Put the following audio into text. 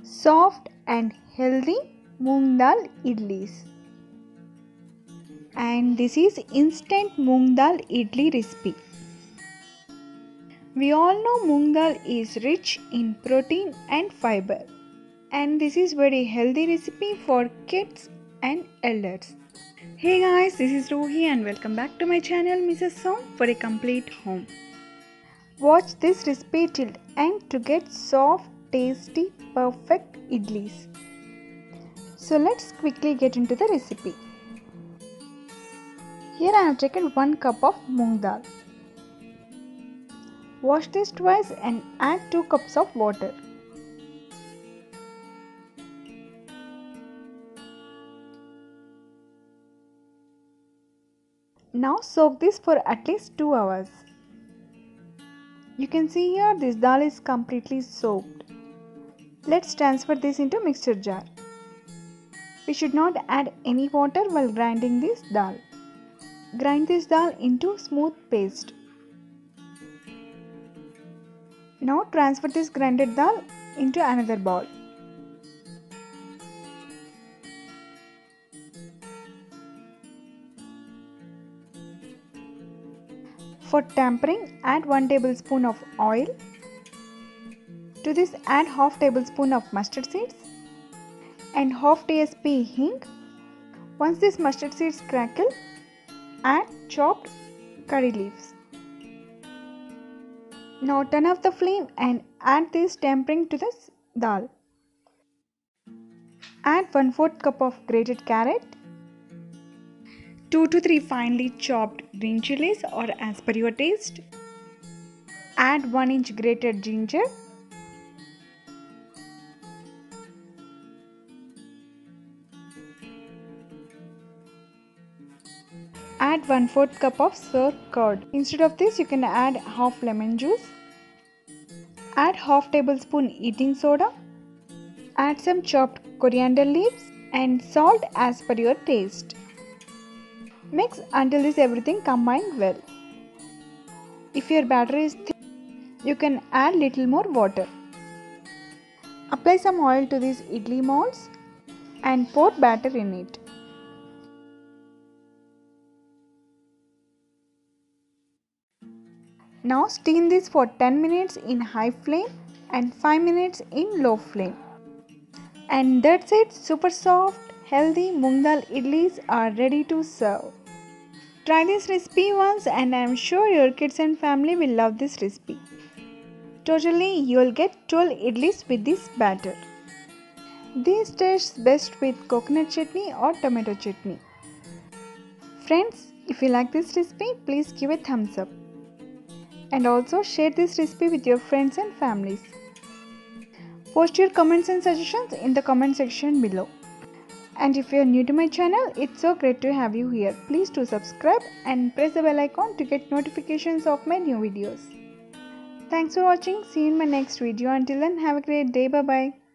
soft and healthy Moong Dal Idlis. And this is instant Moong Dal Idli recipe. We all know Moong Dal is rich in protein and fiber. And this is very healthy recipe for kids and elders. Hey guys, this is Rohi and welcome back to my channel mrshome for a complete home. Watch this recipe till end to get soft, tasty, perfect idlis. So let's quickly get into the recipe. Here I have taken 1 cup of moong dal. Wash this twice and add 2 cups of water. Now soak this for at least 2 hours. You can see here this dal is completely soaked. Let's transfer this into mixer jar. We should not add any water while grinding this dal. Grind this dal into smooth paste. Now transfer this grinded dal into another bowl. For tempering, add 1 tablespoon of oil. To this add half tablespoon of mustard seeds and half tsp hing. Once these mustard seeds crackle, add chopped curry leaves. Now turn off the flame and add this tempering to this dal. Add 1/4 cup of grated carrot, 2 to 3 finely chopped green chillies or as per your taste. Add 1 inch grated ginger. Add 1/4 cup of sour curd. Instead of this, you can add half lemon juice. Add half tablespoon eating soda. Add some chopped coriander leaves and salt as per your taste. Mix until this everything combined well. If your batter is thick, you can add little more water. Apply some oil to these idli molds and pour batter in it. Now steam this for 10 minutes in high flame and 5 minutes in low flame. And that's it, super soft, healthy moong dal idlis are ready to serve. Try this recipe once and I am sure your kids and family will love this recipe. Totally, you will get 12 idlis with this batter. This tastes best with coconut chutney or tomato chutney. Friends, if you like this recipe, please give a thumbs up. And also share this recipe with your friends and families. Post your comments and suggestions in the comment section below. And if you are new to my channel, it's so great to have you here. Please do subscribe and press the bell icon to get notifications of my new videos. Thanks for watching. See you in my next video. Until then, have a great day. Bye bye.